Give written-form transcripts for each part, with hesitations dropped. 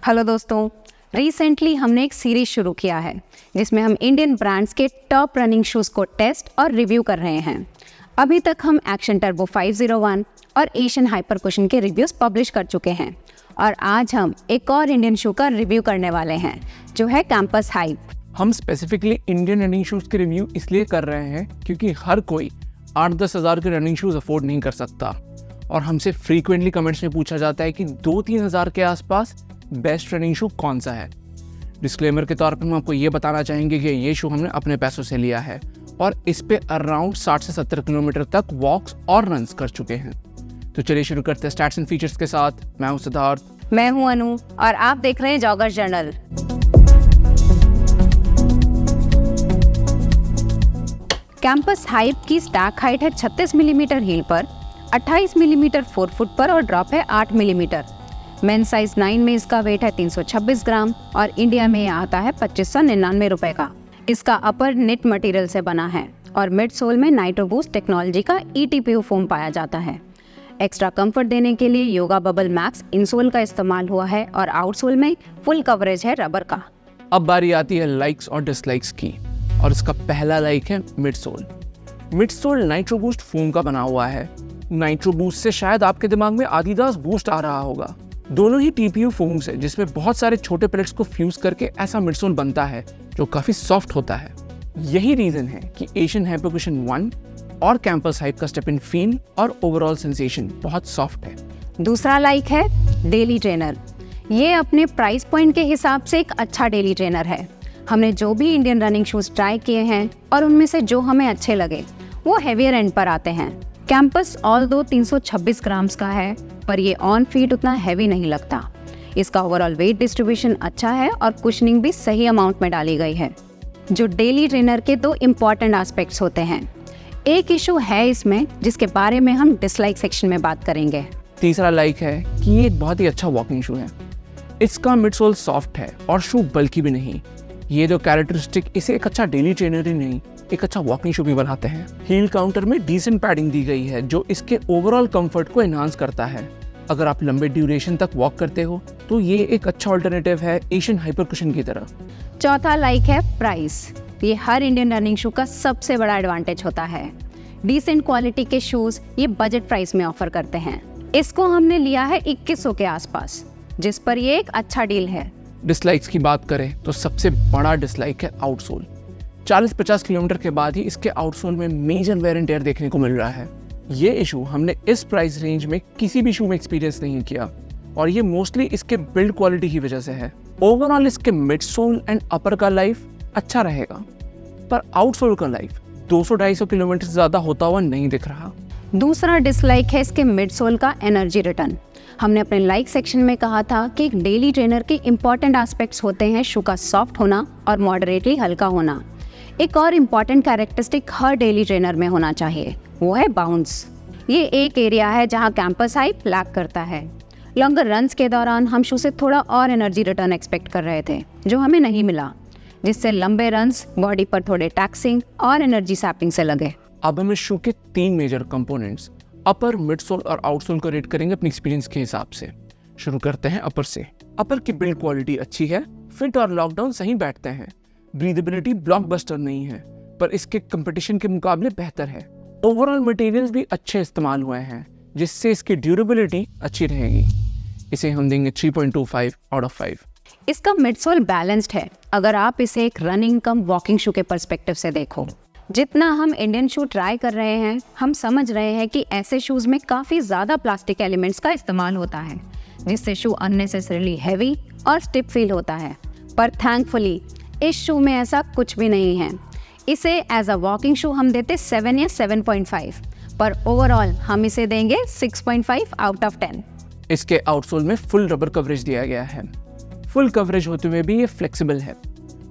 Hello दोस्तों, recently हमने एक सीरीज शुरू किया है जिसमें हम इंडियन ब्रांड्स के टॉप रनिंग शूज़ को टेस्ट और रिव्यू कर रहे हैं। अभी तक हम एक्शन टर्बो 501 और एशियन हाइपर कुशन के रिव्यूज़ पब्लिश कर चुके हैं और आज हम एक और इंडियन शू का रिव्यू करने वाले हैं जो है कैंपस हाइप। हम स्पेसिफिकली इंडियन रनिंग शूज़ के रिव्यू इसलिए कर रहे हैं क्योंकि हर कोई 8-10 हज़ार के रनिंग शूज़ अफोर्ड नहीं कर सकता और हमसे फ्रीक्वेंटली कमेंट्स में पूछा जाता है कि 2-3 हज़ार के आसपास बेस्ट रनिंग शू कौन सा है। डिस्क्लेमर के तौर पर हम आपको ये बताना चाहेंगे कि ये शू हमने अपने पैसों से लिया है और इस पे अराउंड 60 से 70 किलोमीटर तक वॉक्स और रन्स कर चुके हैं। तो चलिए शुरू करते हैं स्टैट्स एंड फीचर्स के साथ। मैं हूं सिद्धार्थ, मैं हूं अनु और आप देख रहे हैं जॉगर्स जर्नल। कैंपस हाइप की स्टैक हाइट है 36 मिलीमीटर हील पर, 28 मिलीमीटर फोरफुट पर और ड्रॉप है 8 मिलीमीटर। मेन साइज 9 में इसका वेट है 326 ग्राम और इंडिया में आता है 2599 रुपए का। इसका अपर निट मटेरियल से बना है और मिड सोल में नाइट्रो बूस्ट टेक्नोलॉजी का ETPO फोम पाया जाता है। एक्स्ट्रा कंफर्ट देने के लिए योगा बबल मैक्स इनसोल का इस्तेमाल हुआ है और आउटसोल में फुल कवरेज है रबर का। अब बारी आती है लाइक्स और डिसलाइक्स की और इसका पहला लाइक है mid sole. Mid sole nitro boost foam का बना हुआ है। नाइट्रो बूस्ट से शायद आपके दिमाग में आदिदास बूस्ट आ रहा होगा। दोनों ही TPU फोम्स है जिसमें बहुत सारे छोटे पेलेट्स को फ्यूज करके ऐसा मिडसोल बनता है जो काफी सॉफ्ट होता है। यही रीजन है कि एशियन हाइपर कुशन 1 और कैंपस हाइप का स्टेप इन फील और ओवरऑल सेंसेशन बहुत सॉफ्ट है। दूसरा लाइक है डेली ट्रेनर। ये अपने प्राइस पॉइंट के हिसाब से एक अच्छा डेली ट्रेनर है। हमने जो भी इंडियन रनिंग शूज ट्राई किए हैं और उनमें से जो हमें अच्छे लगे वो हेवियर एंड पर आते हैं। कैंपस ऑल दो 326 ग्राम्स का है पर ये ऑन फीट उतना हैवी नहीं लगता। इसका ओवरऑल वेट डिस्ट्रीब्यूशन अच्छा है और कुशनिंग भी सही अमाउंट में डाली गई है। जो डेली ट्रेनर के दो इम्पॉर्टेंट एस्पेक्ट्स होते हैं, एक इशू है इसमें जिसके बारे में हम डिसलाइक सेक्शन में बात करेंगे। तीसरा लाइक है कि ये एक बहुत ही अच्छा वॉकिंग शू है। इसका मिडसोल सॉफ्ट है और शू बल्कि भी नहीं। ये दो कैरेक्टरिस्टिक इसे एक अच्छा डेली ट्रेनर ही नहीं एक अच्छा वॉकिंग शू भी बनाते हैं। हील काउंटर में डिसेंट पैडिंग दी गई है जो इसके ओवरऑल कंफर्ट को एनहांस करता है। अगर आप लंबे ड्यूरेशन तक वॉक करते हो तो ये एक अच्छा ऑल्टरनेटिव है एशियन हाइपर कुशन की तरह। चौथा लाइक है प्राइस। ये हर इंडियन रनिंग शू का सबसे बड़ा एडवांटेज होता है। डिसेंट क्वालिटी के शूज ये बजट प्राइस में ऑफर करते हैं। इसको हमने लिया है 2100 के आसपास, जिस पर ये एक अच्छा डील है। डिसलाइक्स की बात करें तो सबसे बड़ा डिसलाइक है आउटसोल। 40-50 किलोमीटर के बाद ही इसके आउटसोल में मेजर वेयर एंड टेयर देखने को मिल रहा है। ये इशू हमने इस प्राइस रेंज में किसी भी शू में एक्सपीरियंस नहीं किया और ये मोस्टली इसके बिल्ड क्वालिटी की वजह से है। ओवरऑल इसके मिड सोल एंड अपर का लाइफ अच्छा रहेगा पर आउटसोल का लाइफ 200-250 किलोमीटर से ज़्यादा होता हुआ नहीं दिख रहा। दूसरा डिसलाइक है इसके मिड सोल का एनर्जी रिटर्न। हमने अपने लाइक सेक्शन में कहा था कि एक डेली ट्रेनर के इंपॉर्टेंट एस्पेक्ट्स होते हैं शू का सॉफ्ट होना और मॉडरेटली हल्का होना। एक और इम्पॉर्टेंट कैरेक्टरिस्टिक हर डेली ट्रेनर में होना चाहिए, वो है बाउंस। ये एक एरिया है जहाँ कैंपस हाइप लैक करता है। लॉन्गर रन्स के दौरान हम शू से थोड़ा और एनर्जी रिटर्न एक्सपेक्ट कर रहे थे जो हमें नहीं मिला, जिससे लंबे रन्स बॉडी पर थोड़े टैक्सिंग और एनर्जी सैपिंग से लगे। अब हम इस शू के 3 मेजर कंपोनेंट्स अपर, मिडसोल और आउटसोल को रेट करेंगे अपने एक्सपीरियंस के हिसाब से। शुरू करते हैं अपर से। अपर की बिल्ड क्वालिटी अच्छी है, फिट और लॉकडाउन सही बैठते हैं। ब्रीदेबिलिटी ब्लॉकबस्टर नहीं है पर इसके कंपटीशन के मुकाबले बेहतर है। ओवरऑल मटेरियल्स भी अच्छे इस्तेमाल हुए हैं जिससे इसकी ड्यूरेबिलिटी अच्छी रहेगी। इसे हम देंगे 3.25 आउट ऑफ 5। इसका मिडसोल बैलेंस्ड है अगर आप इसे एक रनिंग कम वॉकिंग शू के पर्सपेक्टिव से देखो। जितना हम इंडियन शू ट्राई कर रहे हैं हम समझ रहे हैं कि ऐसे शूज़ में काफ़ी ज़्यादा प्लास्टिक एलिमेंट्स का इस्तेमाल होता है जिससे शू अननेसेसरीली हैवी और स्टिफ फील होता है, पर थैंकफुली इस शू में ऐसा कुछ भी नहीं है। इसे एज अ वॉकिंग शू हम देते 7 या 7.5 पर ओवरऑल हम इसे देंगे 6.5 आउट ऑफ 10। इसके आउटसोल में फुल रबर कवरेज दिया गया है। फुल कवरेज होते हुए भी ये फ्लेक्सिबल है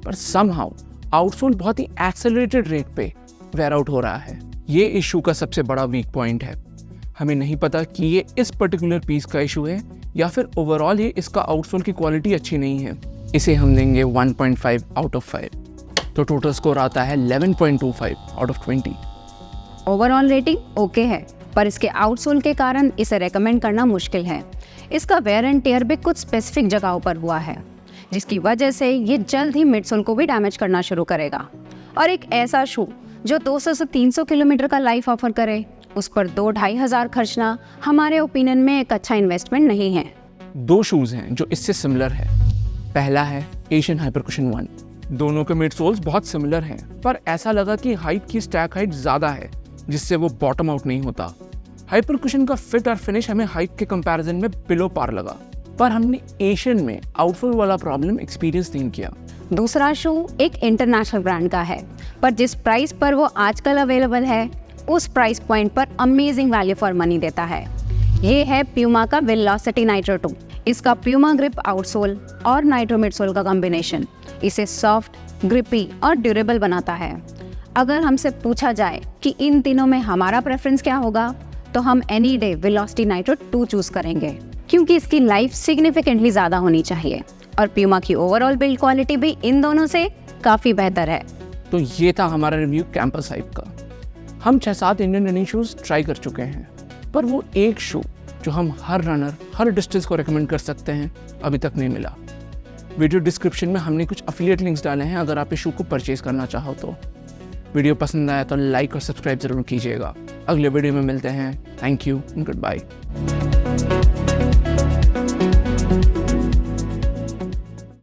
पर समहाउ आउटसोल बहुत ही एक्सेलरेटेड रेट पे वेयर आउट हो रहा है। ये इशू का सबसे बड़ा वीक पॉइंट है। हमें नहीं पता कि ये इस पर्टिकुलर पीस का इशू है या फिर ओवरऑल ये इसका आउटसोल की क्वालिटी अच्छी नहीं है। इसे हम देंगे 1.5 आउट ऑफ 5। तो टोटल स्कोर आता है 11.25 out of 20। Overall rating okay है पर इसके आउटसोल के कारण इसे रेकमेंड करना मुश्किल है। इसका वेयर एंड टेयर भी कुछ स्पेसिफिक जगहों पर हुआ है, जिसकी वजह से ये जल्द ही मिडसोल को भी डैमेज करना शुरू करेगा। और एक ऐसा शू जो 200 से 300 किलोमीटर का लाइफ ऑफर करे, उस पर 2-2.5 हज़ार खर्चना हमारे ओपिनियन में एक अच्छा इन्वेस्टमेंट नहीं है। 2 शूज़ हैं जो इससे सिमिलर है। पहला है एशियन हाइपरकुशन 1। दोनों के मिडसोल्स बहुत सिमिलर हैं, पर ऐसा लगा कि हाइट की स्टैक हाइट ज़्यादा है, जिससे वो बॉटम आउट नहीं होता। हाइपरकुशन का फिट और फिनिश हमें हाइट के कंपैरिजन में बिलो पार लगा, पर हमने एशियन में आउटफॉल वाला प्रॉब्लम एक्सपीरियंस नहीं किया। दूसरा शू एक इंटरनेशनल ब्रांड का है, पर जिस प्राइस पर वो आजकल अवेलेबल है, उस प्राइस पॉइंट पर अमेजिंग वैल्यू फॉर मनी देता है। ये है प्यूमा का वेलोसिटी नाइट्रो 2। इसका प्यूमा ग्रिप आउटसोल और नाइट्रो मिडसोल का कॉम्बिनेशन इसे सॉफ्ट, ग्रिपी और ड्यूरेबल बनाता है। अगर हमसे पूछा जाए कि इन तीनों में हमारा प्रेफरेंस क्या होगा, तो हम any day velocity nitro 2 choose करेंगे, क्योंकि इसकी लाइफ सिग्निफिकेंटली ज़्यादा होनी चाहिए और प्यूमा की ओवरऑल बिल्ड क्वालिटी भी इन दोनों से काफ़ी बेहतर है। तो ये था हमारा रिव्यू कैंपस हाइप का। हम 6-7 इंडियन रनिंग शूज़ ट्राई कर चुके हैं, पर वो एक शू जो हम हर रनर हर डिस्टेंस को रेकमेंड कर सकते हैं अभी तक नहीं मिला। वीडियो डिस्क्रिप्शन में हमने कुछ अफिलिएट लिंक्स डाले हैं, अगर आप इस शू को परचेज करना चाहो तो। वीडियो पसंद आया तो लाइक और सब्सक्राइब जरूर कीजिएगा। अगले वीडियो में मिलते हैं। Thank you and good bye.